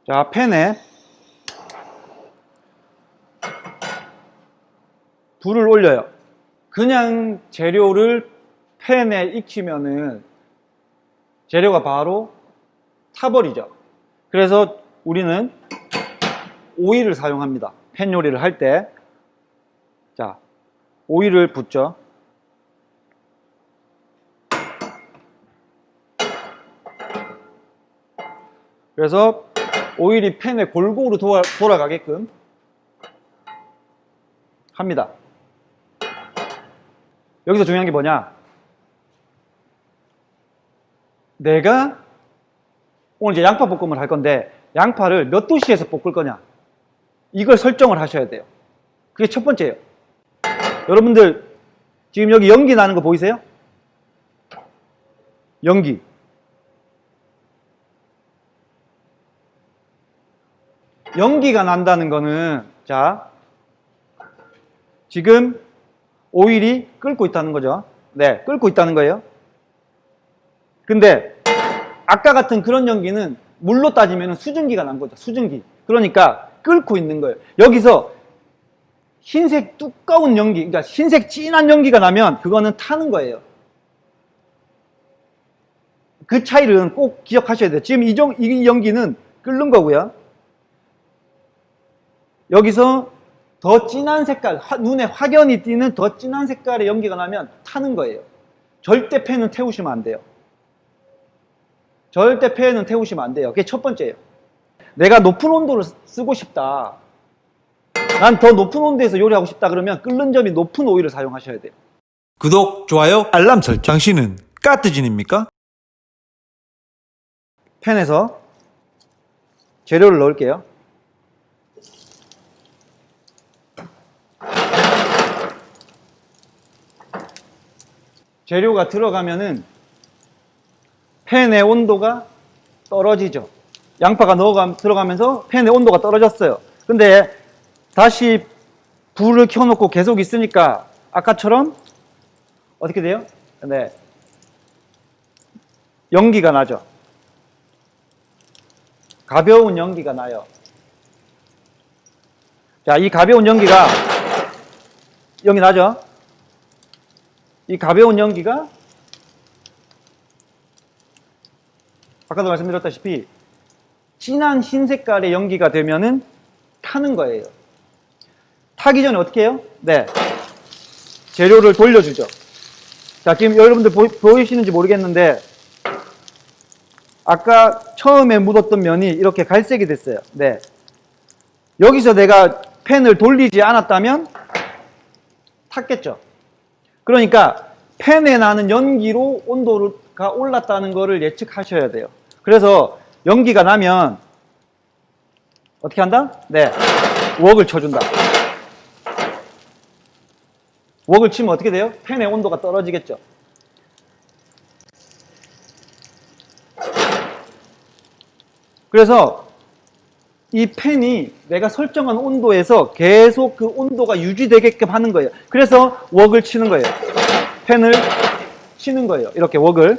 자, 팬에 불을 올려요. 그냥 재료를 팬에 익히면은 재료가 바로 타버리죠. 그래서 우리는 오일을 사용합니다. 팬 요리를 할 때. 자, 오일을 붓죠. 그래서 오일이 팬에 골고루 돌아가게끔 합니다. 여기서 중요한 게 뭐냐? 내가 오늘 이제 양파 볶음을 할 건데 양파를 몇 도씨에서 볶을 거냐? 이걸 설정을 하셔야 돼요. 그게 첫 번째예요. 여러분들 지금 여기 연기 나는 거 보이세요? 연기. 연기가 난다는 거는 자, 지금 오일이 끓고 있다는 거죠. 네, 끓고 있다는 거예요. 근데 아까 같은 그런 연기는 물로 따지면 수증기가 난 거죠. 수증기. 그러니까 끓고 있는 거예요. 여기서 흰색 두꺼운 연기, 그러니까 흰색 진한 연기가 나면 그거는 타는 거예요. 그 차이를 꼭 기억하셔야 돼요. 지금 이 연기는 끓는 거고요. 여기서 더 진한 색깔, 눈에 확연히 띄는 더 진한 색깔의 연기가 나면 타는 거예요. 절대 팬은 태우시면 안 돼요. 절대 팬은 태우시면 안 돼요. 그게 첫 번째예요. 내가 높은 온도를 쓰고 싶다. 난 더 높은 온도에서 요리하고 싶다 그러면 끓는 점이 높은 오일을 사용하셔야 돼요. 구독, 좋아요, 알람 설정. 당신은 까뜨진입니까? 팬에서 재료를 넣을게요. 재료가 들어가면은 팬의 온도가 떨어지죠. 양파가 들어가면서 팬의 온도가 떨어졌어요. 근데 다시 불을 켜놓고 계속 있으니까 아까처럼 어떻게 돼요? 네, 연기가 나죠. 가벼운 연기가 나요. 자, 이 가벼운 연기가 연기 나죠? 이 가벼운 연기가 아까도 말씀드렸다시피 진한 흰 색깔의 연기가 되면은 타는 거예요. 타기 전에 어떻게 해요? 네, 재료를 돌려주죠. 자, 지금 여러분들 보이시는지 모르겠는데 아까 처음에 묻었던 면이 이렇게 갈색이 됐어요. 네, 여기서 내가 팬을 돌리지 않았다면 탔겠죠. 그러니까 팬에 나는 연기로 온도가 올랐다는 것을 예측하셔야 돼요. 그래서 연기가 나면 어떻게 한다? 네, 웍을 쳐준다. 웍을 치면 어떻게 돼요? 팬의 온도가 떨어지겠죠. 그래서 이 팬이 내가 설정한 온도에서 계속 그 온도가 유지되게끔 하는 거예요. 그래서 웍을 치는 거예요. 팬을 치는 거예요. 이렇게 웍을.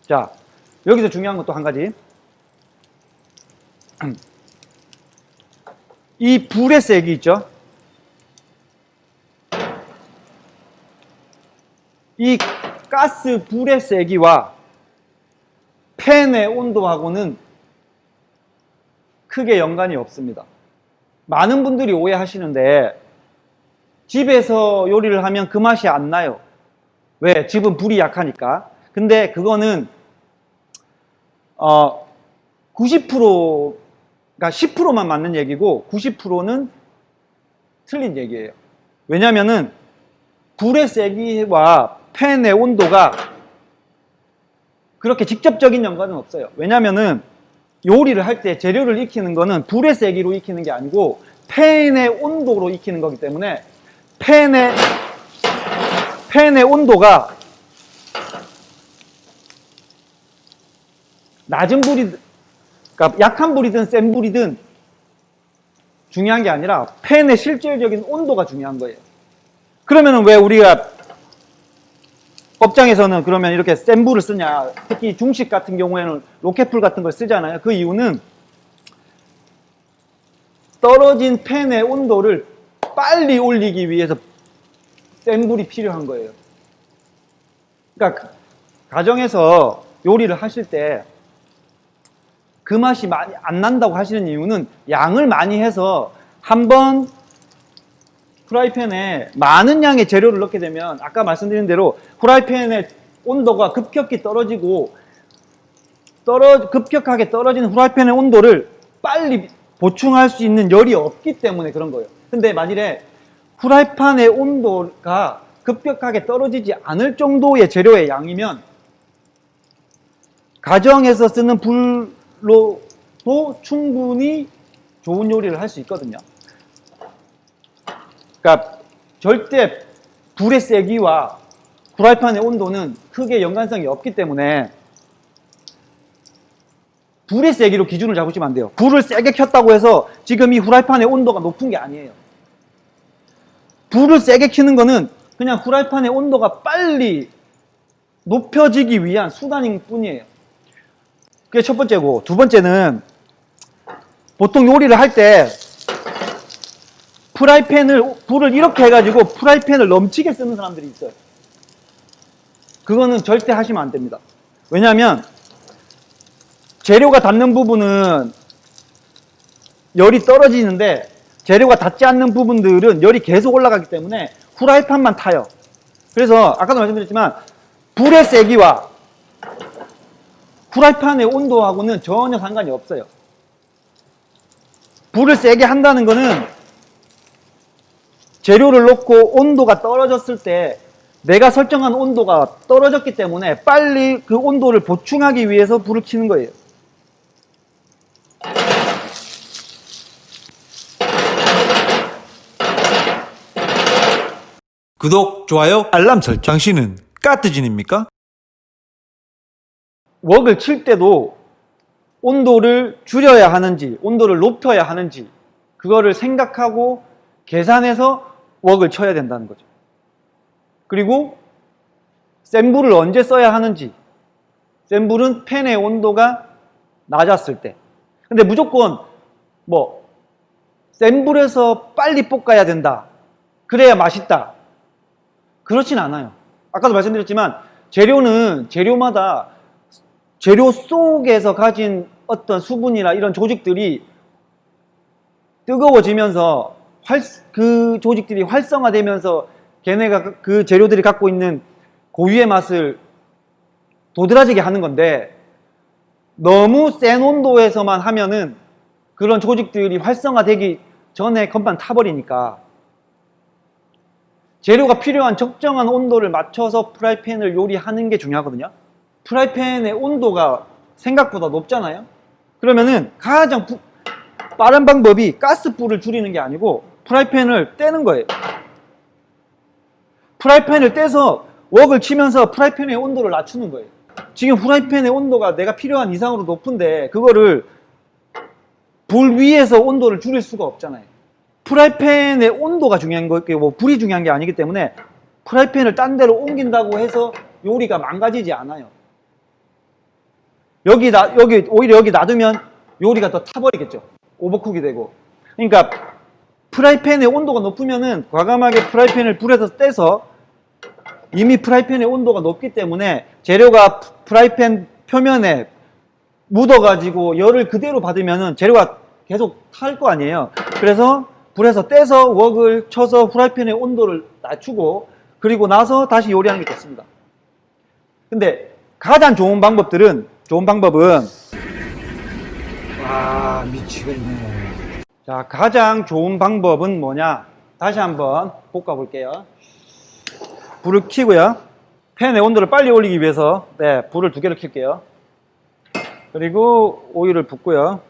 자, 여기서 중요한 것도 한 가지. 이 불의 세기 있죠? 이 가스 불의 세기와 팬의 온도하고는 크게 연관이 없습니다. 많은 분들이 오해하시는데 집에서 요리를 하면 그 맛이 안 나요. 왜? 집은 불이 약하니까. 근데 그거는 90%가 10%만 맞는 얘기고 90%는 틀린 얘기예요. 왜냐면은 불의 세기와 팬의 온도가 그렇게 직접적인 연관은 없어요. 왜냐면은 요리를 할 때 재료를 익히는 거는 불의 세기로 익히는 게 아니고 팬의 온도로 익히는 거기 때문에 팬의 온도가 낮은 불이든, 그러니까 약한 불이든 센 불이든 중요한 게 아니라 팬의 실질적인 온도가 중요한 거예요. 그러면은 왜 우리가 업장에서는 그러면 이렇게 센 불을 쓰냐, 특히 중식 같은 경우에는 로켓불 같은 걸 쓰잖아요. 그 이유는 떨어진 팬의 온도를 빨리 올리기 위해서 센 불이 필요한 거예요. 그러니까 가정에서 요리를 하실 때 그 맛이 많이 안 난다고 하시는 이유는 양을 많이 해서 한번 프라이팬에 많은 양의 재료를 넣게 되면 아까 말씀드린 대로 프라이팬의 온도가 급격히 떨어지고 급격하게 떨어지는 프라이팬의 온도를 빨리 보충할 수 있는 열이 없기 때문에 그런 거예요. 근데 만일에 프라이팬의 온도가 급격하게 떨어지지 않을 정도의 재료의 양이면 가정에서 쓰는 불로도 충분히 좋은 요리를 할 수 있거든요. 그러니까 절대 불의 세기와 프라이팬의 온도는 크게 연관성이 없기 때문에 불의 세기로 기준을 잡으시면 안 돼요. 불을 세게 켰다고 해서 지금 이 프라이팬의 온도가 높은 게 아니에요. 불을 세게 켜는 거는 그냥 프라이팬의 온도가 빨리 높여지기 위한 수단일 뿐이에요. 그게 첫 번째고, 두 번째는 보통 요리를 할 때 불을 이렇게 해가지고 프라이팬을 넘치게 쓰는 사람들이 있어요. 그거는 절대 하시면 안 됩니다. 왜냐하면 재료가 닿는 부분은 열이 떨어지는데 재료가 닿지 않는 부분들은 열이 계속 올라가기 때문에 프라이팬만 타요. 그래서 아까도 말씀드렸지만 불의 세기와 프라이팬의 온도하고는 전혀 상관이 없어요. 불을 세게 한다는 거는 재료를 넣고 온도가 떨어졌을 때 내가 설정한 온도가 떨어졌기 때문에 빨리 그 온도를 보충하기 위해서 불을 켜는 거예요. 구독, 좋아요, 알람 설정. 당신은 까뜨진입니까? 웍을 칠 때도 온도를 줄여야 하는지 온도를 높여야 하는지 그거를 생각하고 계산해서 웍을 쳐야 된다는 거죠. 그리고 센 불을 언제 써야 하는지, 센 불은 팬의 온도가 낮았을 때. 근데 무조건 센 불에서 빨리 볶아야 된다, 그래야 맛있다, 그렇진 않아요. 아까도 말씀드렸지만 재료는 재료마다 재료 속에서 가진 어떤 수분이나 이런 조직들이 뜨거워지면서 그 조직들이 활성화되면서 걔네가 그 재료들이 갖고 있는 고유의 맛을 도드라지게 하는 건데, 너무 센 온도에서만 하면은 그런 조직들이 활성화되기 전에 금방 타버리니까 재료가 필요한 적정한 온도를 맞춰서 프라이팬을 요리하는 게 중요하거든요. 프라이팬의 온도가 생각보다 높잖아요. 그러면은 가장 빠른 방법이 가스불을 줄이는 게 아니고 프라이팬을 떼는 거예요. 프라이팬을 떼서 웍을 치면서 프라이팬의 온도를 낮추는 거예요. 지금 프라이팬의 온도가 내가 필요한 이상으로 높은데 그거를 불 위에서 온도를 줄일 수가 없잖아요. 프라이팬의 온도가 중요한 거고 불이 중요한 게 아니기 때문에 프라이팬을 딴 데로 옮긴다고 해서 요리가 망가지지 않아요. 오히려 여기 놔두면 요리가 더 타버리겠죠. 오버쿡이 되고. 그러니까 프라이팬의 온도가 높으면은 과감하게 프라이팬을 불에서 떼서, 이미 프라이팬의 온도가 높기 때문에 재료가 프라이팬 표면에 묻어가지고 열을 그대로 받으면은 재료가 계속 탈 거 아니에요. 그래서 불에서 떼서 웍을 쳐서 프라이팬의 온도를 낮추고 그리고 나서 다시 요리하는 게 좋습니다. 근데 가장 좋은 방법은 미치겠네. 자, 가장 좋은 방법은 뭐냐? 다시 한번 볶아 볼게요. 불을 켜고요. 팬의 온도를 빨리 올리기 위해서 불을 2개를 켤게요. 그리고 오일을 붓고요.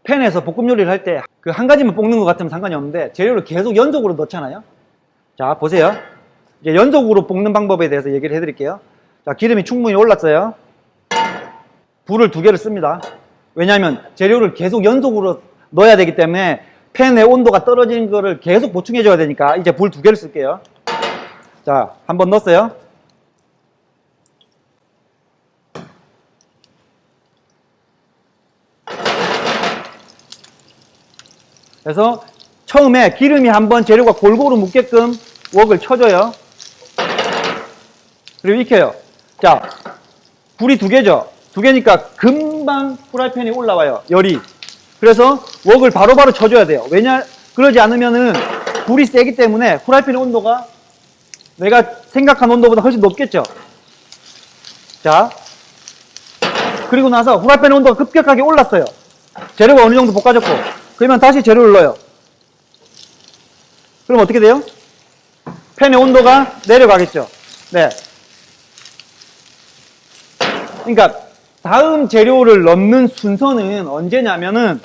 팬에서 볶음 요리를 할 때 그 한 가지만 볶는 것 같으면 상관이 없는데 재료를 계속 연속으로 넣잖아요. 자, 보세요. 이제 연속으로 볶는 방법에 대해서 얘기를 해드릴게요. 자, 기름이 충분히 올랐어요. 불을 2개를 씁니다. 왜냐하면 재료를 계속 연속으로 넣어야 되기 때문에 팬의 온도가 떨어지는 거를 계속 보충해 줘야 되니까 이제 불 2개를 쓸게요. 자, 한번 넣었어요. 그래서 처음에 기름이 한번 재료가 골고루 묻게끔 웍을 쳐줘요. 그리고 익혀요. 자, 불이 2개죠. 2개니까 금방 프라이팬이 올라와요. 열이. 그래서 웍을 바로바로 쳐줘야 돼요. 왜냐, 그러지 않으면은 불이 세기 때문에 프라이팬의 온도가 내가 생각한 온도보다 훨씬 높겠죠. 자, 그리고 나서 프라이팬의 온도가 급격하게 올랐어요. 재료가 어느 정도 볶아졌고, 그러면 다시 재료를 넣어요. 그럼 어떻게 돼요? 팬의 온도가 내려가겠죠. 네. 그러니까 다음 재료를 넣는 순서는 언제냐면은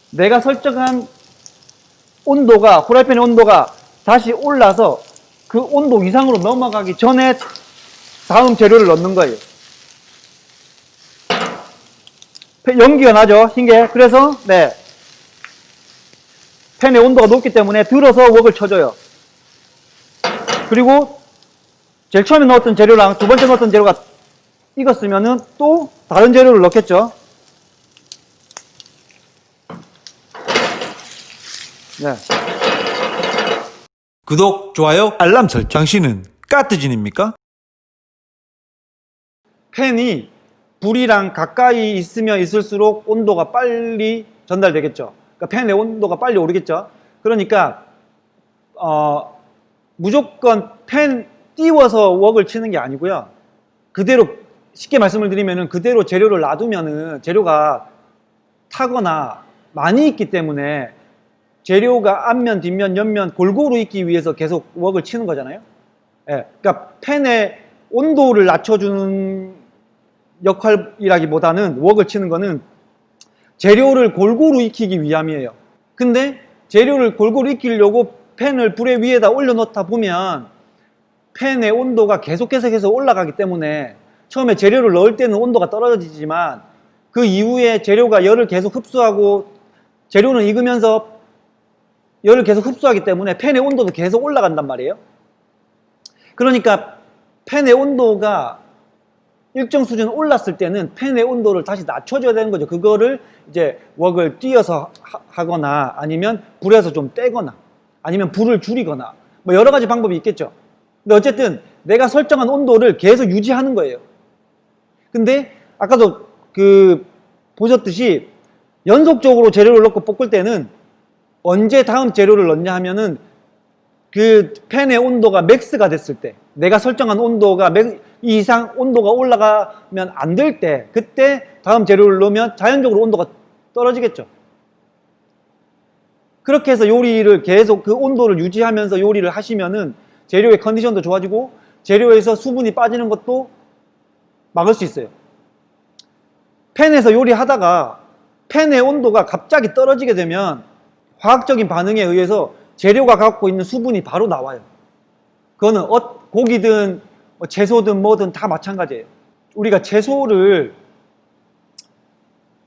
내가 설정한 온도가, 프라이팬의 온도가 다시 올라서 그 온도 이상으로 넘어가기 전에 다음 재료를 넣는 거예요. 연기가 나죠, 흰게. 그래서 네, 팬의 온도가 높기 때문에 들어서 웍을 쳐줘요. 그리고 제일 처음에 넣었던 재료랑 두 번째 넣었던 재료가 익었으면은 또 다른 재료를 넣겠죠. 네. 구독, 좋아요, 알람 설정. 당신은 까뜨진입니까? 팬이 불이랑 가까이 있으면 있을수록 온도가 빨리 전달되겠죠. 그러니까 팬의 온도가 빨리 오르겠죠. 그러니까 무조건 팬 띄워서 웍을 치는 게 아니고요. 그대로 쉽게 말씀을 드리면은 그대로 재료를 놔두면은 재료가 타거나 많이 익기 때문에 재료가 앞면, 뒷면, 옆면 골고루 익기 위해서 계속 웍을 치는 거잖아요. 예, 그러니까 팬의 온도를 낮춰주는 역할이라기보다는 웍을 치는 거는 재료를 골고루 익히기 위함이에요. 근데 재료를 골고루 익히려고 팬을 불의 위에다 올려놓다 보면 팬의 온도가 계속해서 올라가기 때문에 처음에 재료를 넣을 때는 온도가 떨어지지만 그 이후에 재료가 열을 계속 흡수하고 재료는 익으면서 열을 계속 흡수하기 때문에 팬의 온도도 계속 올라간단 말이에요. 그러니까 팬의 온도가 일정 수준 올랐을 때는 팬의 온도를 다시 낮춰줘야 되는 거죠. 그거를 이제 웍을 띄어서 하거나 아니면 불에서 좀 떼거나 아니면 불을 줄이거나 뭐 여러 가지 방법이 있겠죠. 근데 어쨌든 내가 설정한 온도를 계속 유지하는 거예요. 근데 아까도 보셨듯이 연속적으로 재료를 넣고 볶을 때는 언제 다음 재료를 넣냐 하면은 그 팬의 온도가 맥스가 됐을 때, 내가 설정한 온도가 이 이상 온도가 올라가면 안 될 때, 그때 다음 재료를 넣으면 자연적으로 온도가 떨어지겠죠. 그렇게 해서 요리를 계속 그 온도를 유지하면서 요리를 하시면은 재료의 컨디션도 좋아지고 재료에서 수분이 빠지는 것도 막을 수 있어요. 팬에서 요리하다가 팬의 온도가 갑자기 떨어지게 되면 화학적인 반응에 의해서 재료가 갖고 있는 수분이 바로 나와요. 그거는 고기든 채소든 뭐든 다 마찬가지예요. 우리가 채소를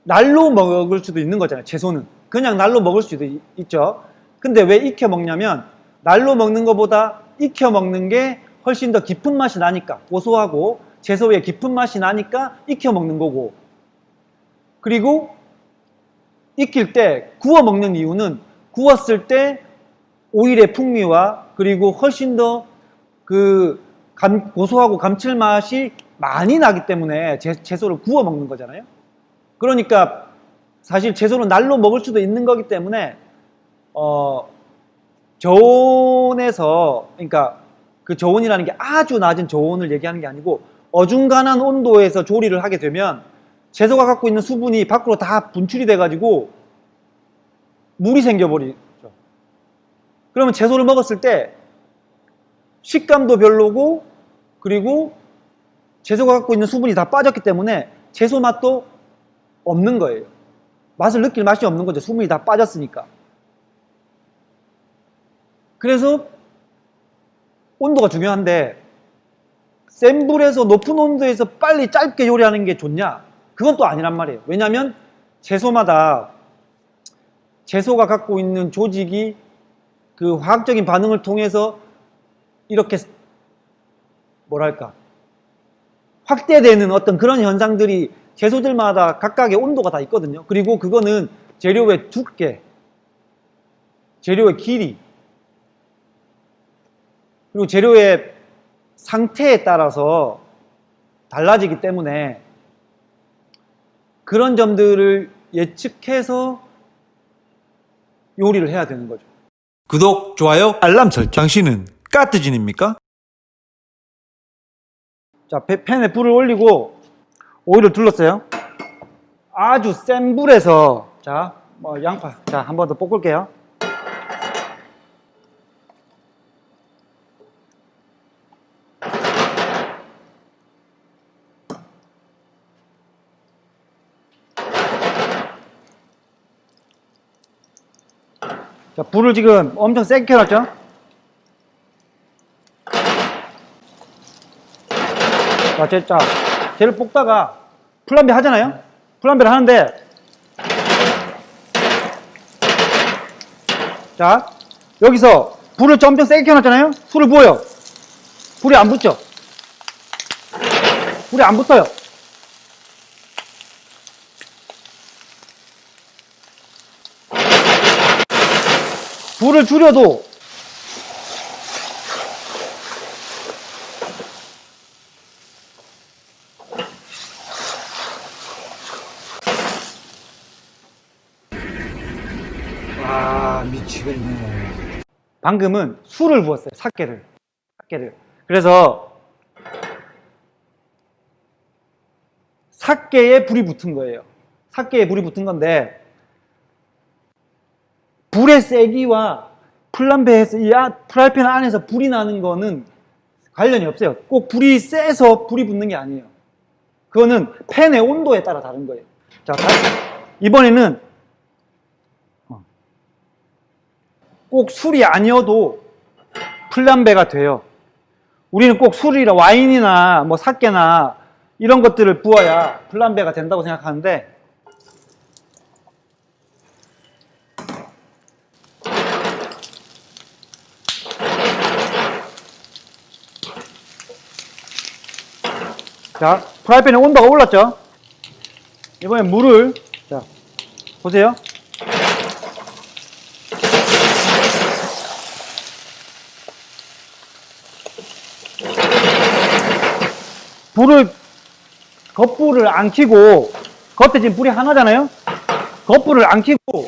날로 먹을 수도 있는 거잖아요. 채소는 그냥 날로 먹을 수도 있죠. 근데 왜 익혀 먹냐면 날로 먹는 것보다 익혀 먹는 게 훨씬 더 깊은 맛이 나니까, 고소하고 채소의 깊은 맛이 나니까 익혀 먹는 거고, 그리고 익힐 때 구워 먹는 이유는 구웠을 때 오일의 풍미와 그리고 훨씬 더 고소하고 감칠맛이 많이 나기 때문에 채소를 구워 먹는 거잖아요. 그러니까 사실 채소는 날로 먹을 수도 있는 거기 때문에 저온에서, 그러니까 그 저온이라는 게 아주 낮은 저온을 얘기하는 게 아니고 어중간한 온도에서 조리를 하게 되면 채소가 갖고 있는 수분이 밖으로 다 분출이 돼 가지고 물이 생겨버리죠. 그러면 채소를 먹었을 때 식감도 별로고, 그리고 채소가 갖고 있는 수분이 다 빠졌기 때문에 채소 맛도 없는 거예요. 맛을 느낄 맛이 없는 거죠. 수분이 다 빠졌으니까. 그래서 온도가 중요한데 센 불에서 높은 온도에서 빨리 짧게 요리하는 게 좋냐? 그건 또 아니란 말이에요. 왜냐하면 채소마다 채소가 갖고 있는 조직이 그 화학적인 반응을 통해서 이렇게 뭐랄까 확대되는 어떤 그런 현상들이 채소들마다 각각의 온도가 다 있거든요. 그리고 그거는 재료의 두께, 재료의 길이, 그리고 재료의 상태에 따라서 달라지기 때문에 그런 점들을 예측해서 요리를 해야 되는 거죠. 구독, 좋아요, 알람 설정. 당신은 까뜨진입니까? 자, 팬에 불을 올리고 오일을 둘렀어요. 아주 센 불에서 자, 양파. 자, 한 번 더 볶을게요. 자, 불을 지금 엄청 세게 켜놨죠? 자, 쟤를 볶다가 플람베 하잖아요? 플람베를 하는데, 자, 여기서 불을 엄청 세게 켜놨잖아요? 술을 부어요. 불이 안 붙죠? 불이 안 붙어요. 불을 줄여도 아, 미치겠네. 방금은 술을 부었어요. 삭개를. 그래서 삭개에 불이 붙은 거예요. 삭개에 불이 붙은 건데 불의 세기와 플람베에서 프라이팬 안에서 불이 나는 거는 관련이 없어요. 꼭 불이 세서 불이 붙는 게 아니에요. 그거는 팬의 온도에 따라 다른 거예요. 자, 이번에는 꼭 술이 아니어도 플람베가 돼요. 우리는 꼭 술이나 와인이나 뭐 사케나 이런 것들을 부어야 플람베가 된다고 생각하는데 자, 프라이팬의 온도가 올랐죠? 이번엔 물을, 자, 보세요. 겉불을 안 켜고, 겉에 지금 불이 하나잖아요? 겉불을 안 켜고,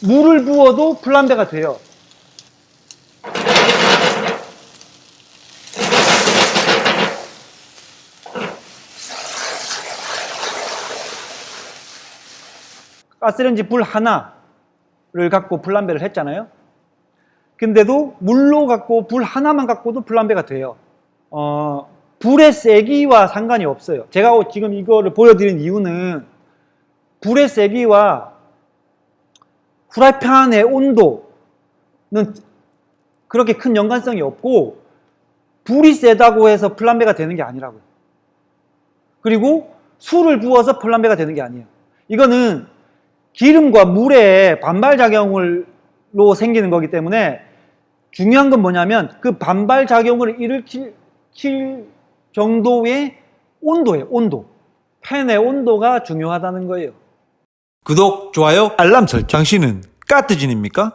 물을 부어도 플람베가 돼요. 가스레인지 불 하나를 갖고 플람베를 했잖아요. 근데도 물로 갖고 불 하나만 갖고도 플람베가 돼요. 불의 세기와 상관이 없어요. 제가 지금 이거를 보여드린 이유는 불의 세기와 후라이팬의 온도는 그렇게 큰 연관성이 없고 불이 세다고 해서 플람베가 되는 게 아니라고요. 그리고 술을 부어서 플람베가 되는 게 아니에요. 이거는 기름과 물의 반발작용으로 생기는 거기 때문에 중요한 건 뭐냐면 그 반발작용을 일으킬 정도의 온도예요. 온도. 팬의 온도가 중요하다는 거예요. 구독, 좋아요, 알람 설정. 당신은 까뜨진입니까?